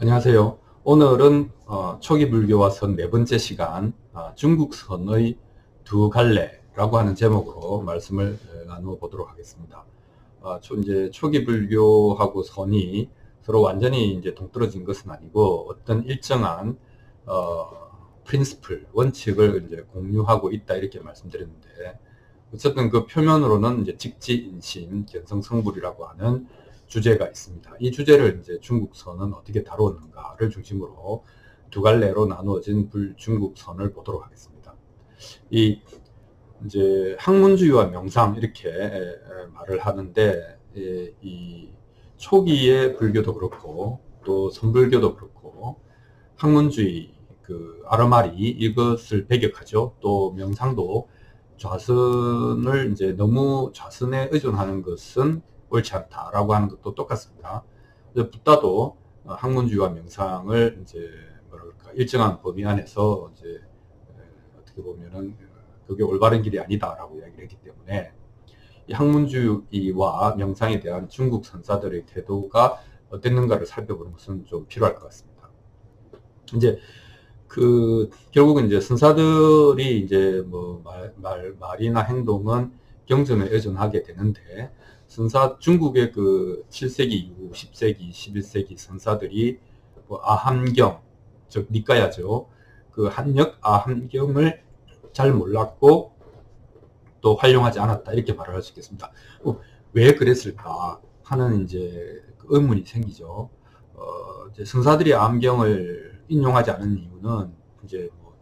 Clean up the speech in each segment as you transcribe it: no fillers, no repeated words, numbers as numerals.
안녕하세요. 오늘은 초기 불교와 선 네 번째 시간 중국선의 두 갈래라고 하는 제목으로 말씀을 나누어 보도록 하겠습니다. 이제 초기 불교하고 선이 서로 완전히 이제 동떨어진 것은 아니고 어떤 일정한 프린시플 원칙을 이제 공유하고 있다 이렇게 말씀드렸는데, 어쨌든 그 표면으로는 이제 직지인심, 견성성불이라고 하는 주제가 있습니다. 이 주제를 이제 중국선은 어떻게 다루었는가를 중심으로 두 갈래로 나누어진 불중국선을 보도록 하겠습니다. 이 이제 학문주의와 명상 이렇게 말을 하는데, 이 초기의 불교도 그렇고 또 선불교도 그렇고 학문주의 그 아르마리 이것을 배격하죠. 또 명상도 좌선을 이제 너무 좌선에 의존하는 것은 옳지 않다라고 하는 것도 똑같습니다. 붓다도 학문주의와 명상을 이제 뭐랄까 일정한 범위 안에서 이제 어떻게 보면은 그게 올바른 길이 아니다라고 이야기를 했기 때문에 이 학문주의와 명상에 대한 중국 선사들의 태도가 어땠는가를 살펴보는 것은 좀 필요할 것 같습니다. 이제 결국은 이제 선사들이 이제 뭐 말이나 행동은 경전에 의존하게 되는데, 중국의 그 7세기 이후 10세기, 11세기 선사들이 뭐 아함경, 즉 니까야죠. 그 한역 아함경을 잘 몰랐고 또 활용하지 않았다 이렇게 말을 할 수 있겠습니다. 왜 그랬을까 하는 이제 의문이 생기죠. 이제 선사들이 아함경을 인용하지 않은 이유는 이제 뭐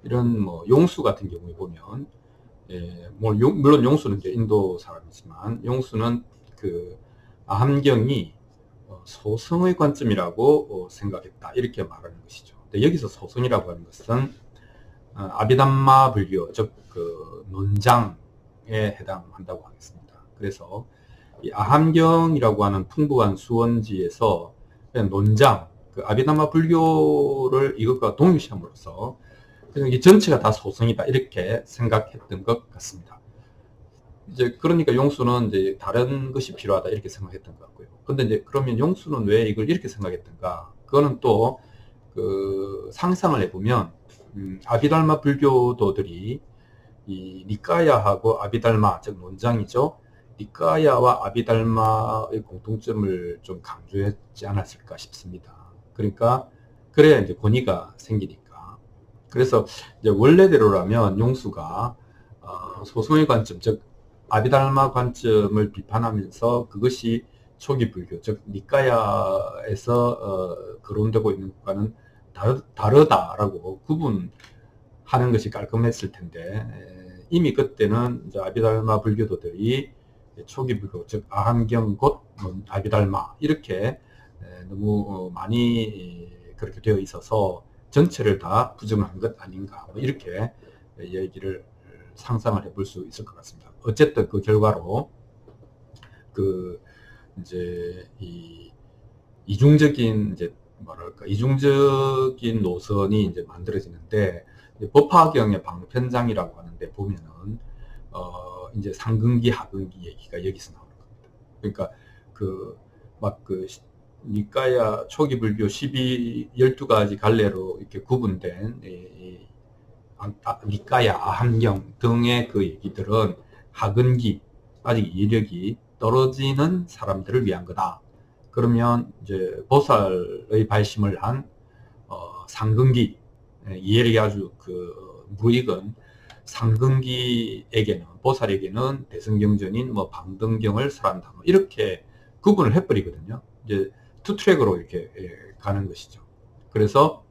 이런 뭐 용수 같은 경우에 보면, 물론 용수는 이제 인도 사람이지만 용수는 그 아함경이 소성의 관점이라고 생각했다 이렇게 말하는 것이죠. 근데 여기서 소성이라고 하는 것은 아비담마 불교, 즉 그 논장에 해당한다고 하겠습니다. 그래서 이 아함경이라고 하는 풍부한 수원지에서 그냥 논장, 그 아비담마 불교를 이것과 동일시함으로써 그냥 이 전체가 다 소성이다 이렇게 생각했던 것 같습니다. 이제 그러니까 용수는 이제 다른 것이 필요하다 이렇게 생각했던 것 같고요. 근데 이제 그러면 용수는 왜 이걸 이렇게 생각했던가? 그거는 또 그 상상을 해보면 아비달마 불교도들이 이 니까야하고 아비달마, 즉 논장이죠. 니까야와 아비달마의 공통점을 좀 강조했지 않았을까 싶습니다. 그러니까 그래야 이제 권위가 생기니까. 그래서 이제 원래대로라면 용수가 소승의 관점, 즉 아비달마 관점을 비판하면서 그것이 초기 불교, 즉 니까야에서 거론되고 있는 것과는 다르다라고 구분하는 것이 깔끔했을 텐데, 이미 그때는 이제 아비달마 불교도들이 초기 불교, 즉 아함경 곧 아비달마 이렇게 너무 많이 그렇게 되어 있어서 전체를 다 부정한 것 아닌가, 뭐 이렇게 얘기를 상상을 해볼 수 있을 것 같습니다. 어쨌든 그 결과로 그 이제 이중적인 이제 뭐랄까 이중적인 노선이 이제 만들어지는데, 법화경의 방편장이라고 하는데 보면은 이제 상근기 하근기 얘기가 여기서 나오는 겁니다. 그러니까 그 니까야 초기 불교 12가지 갈래로 이렇게 구분된 니까야 아함경 등의 그 얘기들은 하근기, 아직 이력이 떨어지는 사람들을 위한 거다. 그러면 이제 보살의 발심을 한 상근기, 이해력이 아주 무익은 상근기에게는, 보살에게는 대승경전인 뭐 방등경을 설한다, 뭐 이렇게 구분을 해버리거든요. 이제 투 트랙으로 이렇게 가는 것이죠. 그래서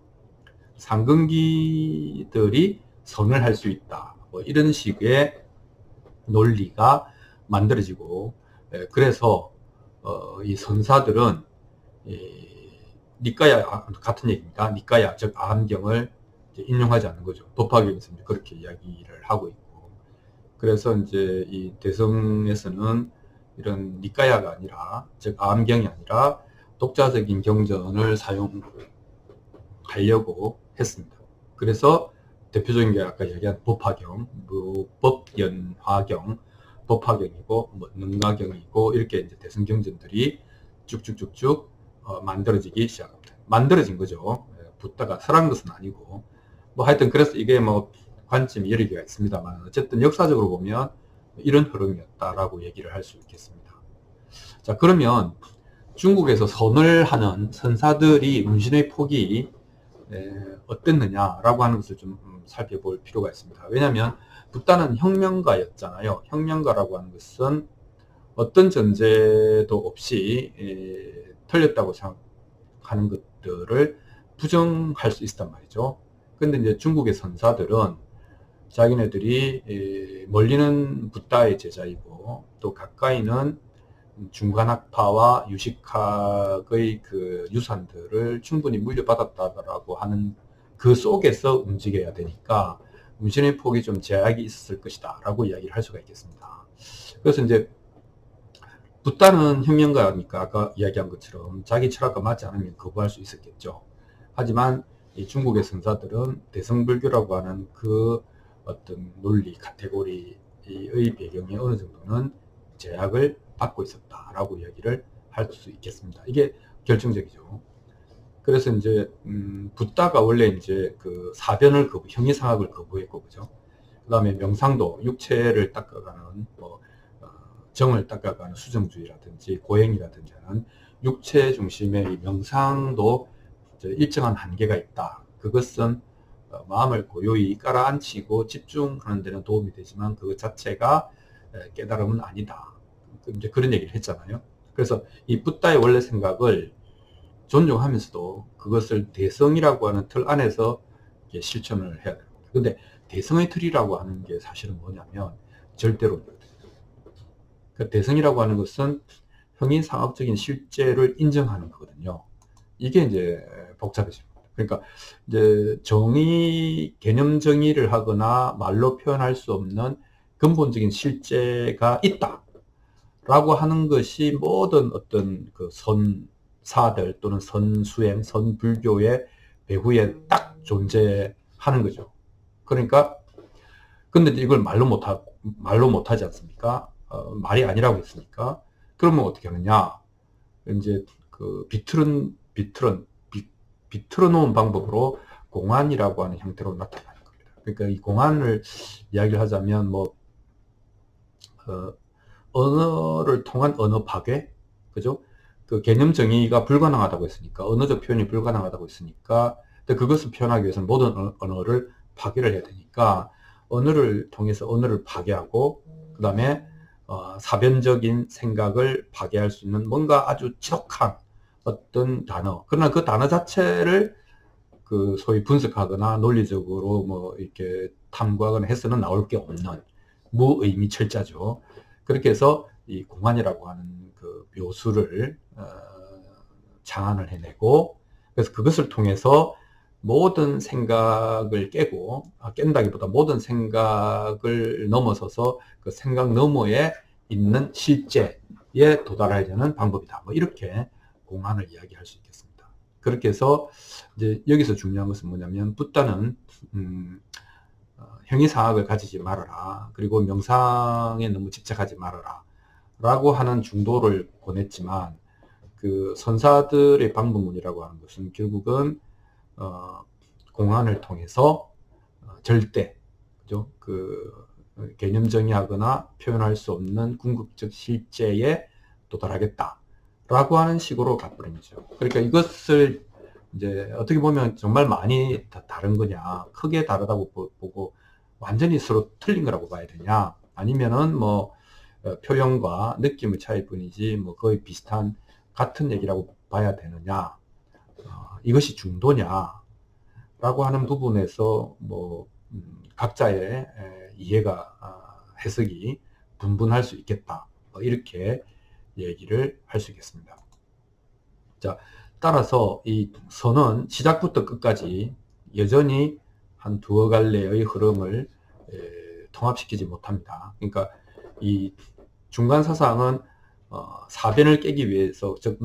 상근기들이 선을 할 수 있다, 뭐 이런 식의 논리가 만들어지고, 그래서 이 선사들은 니까야 같은 얘기입니다. 니까야 즉 아함경을 인용하지 않는 거죠. 법화경에서 그렇게 이야기를 하고 있고, 그래서 이제 이 대성에서는 이런 니까야가 아니라, 즉 아함경이 아니라 독자적인 경전을 사용하려고 했습니다. 그래서 대표적인 게 아까 얘기한 법화경, 법연화경, 법화경이고 뭐 능가경이고 이렇게 이제 대승경전들이 쭉쭉쭉쭉 만들어지기 시작합니다. 만들어진 거죠. 붓다가 설한 것은 아니고. 뭐 하여튼 그래서 이게 뭐 관점이 여러 개가 있습니다만 어쨌든 역사적으로 보면 이런 흐름이었다라고 얘기를 할 수 있겠습니다. 자, 그러면 중국에서 선을 하는 선사들이 문신의 폭이 어땠느냐라고 하는 것을 좀 살펴볼 필요가 있습니다. 왜냐하면 붓다는 혁명가였잖아요. 혁명가라고 하는 것은 어떤 전제도 없이 틀렸다고 생각하는 것들을 부정할 수 있단 말이죠. 근데 이제 중국의 선사들은 자기네들이 멀리는 붓다의 제자이고 또 가까이는 중간학파와 유식학의 그 유산들을 충분히 물려받았다라고 하는 그 속에서 움직여야 되니까 문신의 폭이 좀 제약이 있었을 것이다 라고 이야기를 할 수가 있겠습니다. 그래서 이제 붓다는 혁명가니까 아까 이야기한 것처럼 자기 철학과 맞지 않으면 거부할 수 있었겠죠. 하지만 이 중국의 선사들은 대성불교라고 하는 그 어떤 논리, 카테고리의 배경에 어느 정도는 제약을 받고 있었다라고 이야기를 할 수 있겠습니다. 이게 결정적이죠. 그래서 이제 붓다가 원래 이제 그 사변을 거부, 형이상학을 거부했고, 그죠? 그 다음에 명상도 육체를 닦아가는 뭐 정을 닦아가는 수정주의라든지 고행이라든지 하는 육체 중심의 명상도 일정한 한계가 있다. 그것은 마음을 고요히 깔아앉히고 집중하는 데는 도움이 되지만 그것 자체가 깨달음은 아니다. 이제 그런 얘기를 했잖아요. 그래서 이 붓다의 원래 생각을 존중하면서도 그것을 대성이라고 하는 틀 안에서 실천을 해야 됩니다. 근데 대성의 틀이라고 하는 게 사실은 뭐냐면 절대론이거든요. 그 대성이라고 하는 것은 형이상학적인 실제를 인정하는 거거든요. 이게 이제 복잡해집니다. 그러니까 이제 정의, 개념 정의를 하거나 말로 표현할 수 없는 근본적인 실제가 있다. 라고 하는 것이 모든 어떤 그 선사들 또는 선수행, 선불교의 배후에 딱 존재하는 거죠. 그러니까, 근데 이걸 말로 못하지 않습니까? 말이 아니라고 했으니까. 그러면 어떻게 하느냐? 이제 그 비틀어 놓은 방법으로 공안이라고 하는 형태로 나타나는 겁니다. 그러니까 이 공안을 이야기를 하자면 뭐, 언어를 통한 언어 파괴, 그죠? 그 개념 정의가 불가능하다고 했으니까, 언어적 표현이 불가능하다고 했으니까, 근데 그것을 표현하기 위해서는 모든 언어를 파괴를 해야 되니까, 언어를 통해서 언어를 파괴하고, 그 다음에 사변적인 생각을 파괴할 수 있는 뭔가 아주 지독한 어떤 단어. 그러나 그 단어 자체를 그 소위 분석하거나 논리적으로 뭐 이렇게 탐구하거나 해서는 나올 게 없는 무의미 철자죠. 그렇게 해서 이 공안이라고 하는 그 묘수를 창안을 해내고, 그래서 그것을 통해서 모든 생각을 깨고, 깬다기보다 모든 생각을 넘어서서 그 생각 너머에 있는 실제에 도달하려는 방법이다. 뭐 이렇게 공안을 이야기할 수 있겠습니다. 그렇게 해서 이제 여기서 중요한 것은 뭐냐면 붓다는 형이상학을 가지지 말아라. 그리고 명상에 너무 집착하지 말아라. 라고 하는 중도를 권했지만 그 선사들의 방법론이라고 하는 것은 결국은 공안을 통해서 절대, 그죠? 그 개념 정의하거나 표현할 수 없는 궁극적 실제에 도달하겠다. 라고 하는 식으로 가버리죠. 그러니까 이것을 이제 어떻게 보면 정말 많이 다른 거냐, 크게 다르다고 보고 완전히 서로 틀린 거라고 봐야 되냐, 아니면은 뭐 표현과 느낌의 차이뿐이지 뭐 거의 비슷한 같은 얘기라고 봐야 되느냐, 이것이 중도냐 라고 하는 부분에서 뭐 각자의 이해가 해석이 분분할 수 있겠다, 뭐 이렇게 얘기를 할 수 있겠습니다. 자, 따라서 이 선은 시작부터 끝까지 여전히 한 두어 갈래의 흐름을 통합시키지 못합니다. 그러니까 이 중간 사상은 사변을 깨기 위해서, 즉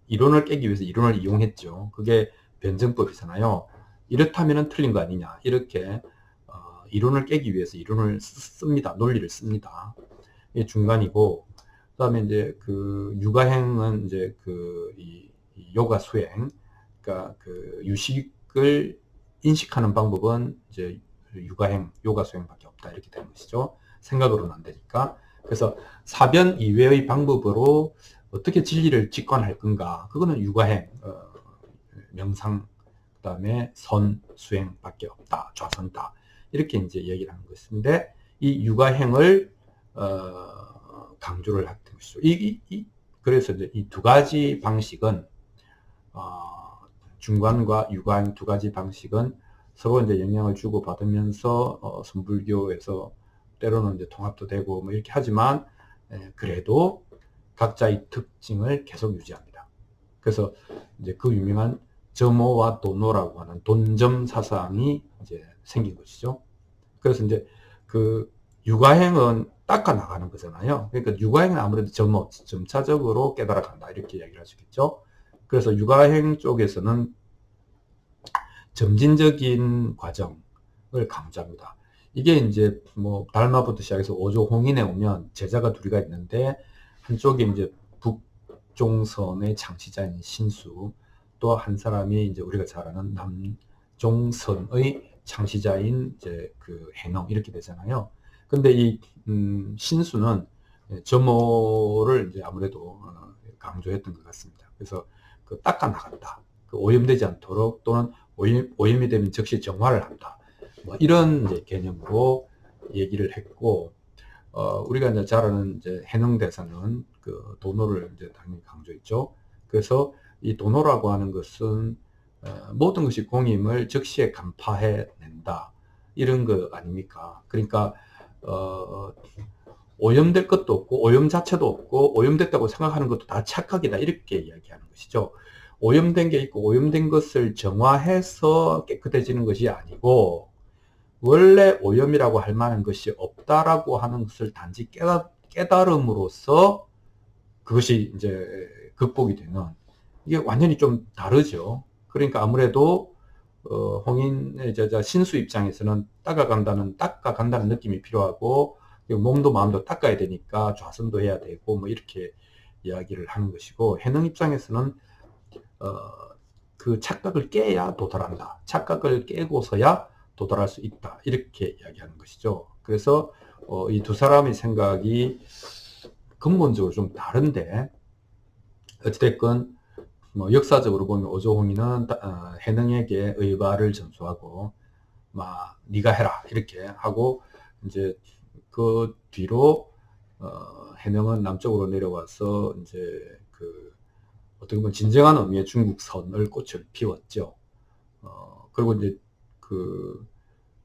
이론을 깨기 위해서 이론을 이용했죠. 그게 변증법이잖아요. 이렇다면 틀린 거 아니냐, 이렇게 이론을 깨기 위해서 이론을 씁니다. 논리를 씁니다. 이게 중간이고, 그 다음에 이제 그 육아행은 이제 이 요가 수행, 그러니까 그 유식을 인식하는 방법은 이제 육아행, 요가수행밖에 없다 이렇게 되는 것이죠. 생각으로는 안 되니까. 그래서 사변 이외의 방법으로 어떻게 진리를 직관할 건가? 그거는 육아행, 명상, 그다음에 선, 수행밖에 없다. 좌선다. 이렇게 이제 얘기를 하는 것인데 이 육아행을 강조를 하는 것이죠. 그래서 이제 이 두 가지 방식은 중관과 육아행 두 가지 방식은 서로 이제 영향을 주고 받으면서 선불교에서 때로는 이제 통합도 되고 뭐 이렇게 하지만 그래도 각자의 특징을 계속 유지합니다. 그래서 이제 그 유명한 점오와 도노라고 하는 돈점 사상이 이제 생긴 것이죠. 그래서 이제 그 육아행은 닦아 나가는 거잖아요. 그러니까 육아행은 아무래도 점차적으로 깨달아간다 이렇게 이야기를 할 수 있겠죠. 그래서 육아행 쪽에서는 점진적인 과정을 강조합니다. 이게 이제 뭐 달마부터 시작해서 오조홍인에 오면 제자가 둘이가 있는데 한쪽에 이제 북종선의 창시자인 신수, 또 한 사람이 이제 우리가 잘 아는 남종선의 창시자인 이제 그 해농 이렇게 되잖아요. 근데 이 신수는 점호를 이제 아무래도 강조했던 것 같습니다. 그래서 그 닦아 나간다. 그 오염되지 않도록 또는 오염이 되면 즉시 정화를 한다. 뭐 이런 이제 개념으로 얘기를 했고, 우리가 이제 잘 아는 이제 해능대사는 그 도노를 이제 당연히 강조했죠. 그래서 이 도노라고 하는 것은 모든 것이 공임을 즉시에 간파해낸다. 이런 거 아닙니까? 그러니까 오염될 것도 없고 오염 자체도 없고 오염됐다고 생각하는 것도 다 착각이다. 이렇게 이야기하는 것이죠. 오염된 게 있고 오염된 것을 정화해서 깨끗해지는 것이 아니고 원래 오염이라고 할 만한 것이 없다라고 하는 것을 단지 깨달음으로써 그것이 이제 극복이 되는, 이게 완전히 좀 다르죠. 그러니까 아무래도 홍인의 제자 신수 입장에서는 닦아간다는 느낌이 필요하고 몸도 마음도 닦아야 되니까 좌선도 해야 되고 뭐 이렇게 이야기를 하는 것이고, 해능 입장에서는 그 착각을 깨야 도달한다. 착각을 깨고서야 도달할 수 있다. 이렇게 이야기하는 것이죠. 그래서 이 두 사람의 생각이 근본적으로 좀 다른데 어찌됐건 뭐 역사적으로 보면 오조홍이는 해능에게 의발을 전수하고 막 네가 해라 이렇게 하고 이제 그 뒤로 해능은 남쪽으로 내려와서 이제 그 어떻게 보면 진정한 의미의 중국선을 꽃을 피웠죠. 그리고 이제 그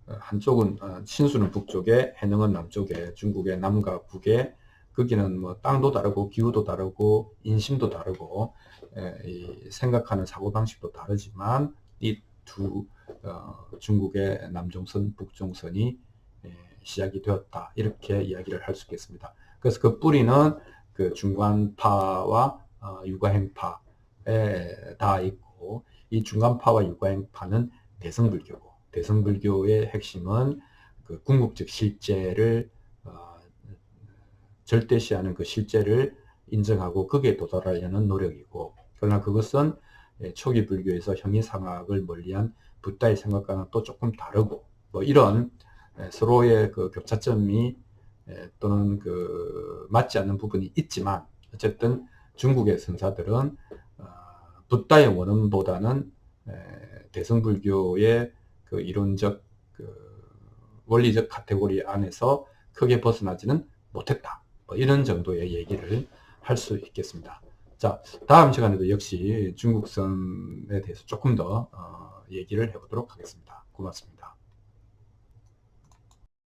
한쪽은 신수는 북쪽에 해능은 남쪽에, 중국의 남과 북에 거기는 뭐 땅도 다르고 기후도 다르고 인심도 다르고 이 생각하는 사고방식도 다르지만 이 두 중국의 남종선 북종선이 시작이 되었다 이렇게 이야기를 할 수 있겠습니다. 그래서 그 뿌리는 그 중관파와 육아행파에 다 있고, 이 중간파와 육아행파는 대승불교고, 대승불교의 핵심은 그 궁극적 실제를 절대시하는 그 실제를 인정하고 거기에 도달하려는 노력이고, 그러나 그것은 초기 불교에서 형이상학을 멀리한 붓다의 생각과는 또 조금 다르고, 뭐 이런 서로의 그 격차점이 또는 그 맞지 않는 부분이 있지만 어쨌든 중국의 선사들은 붓다의 원언보다는 대승불교의 그 이론적 그 원리적 카테고리 안에서 크게 벗어나지는 못했다. 뭐 이런 정도의 얘기를 할 수 있겠습니다. 자, 다음 시간에도 역시 중국선에 대해서 조금 더 얘기를 해보도록 하겠습니다. 고맙습니다.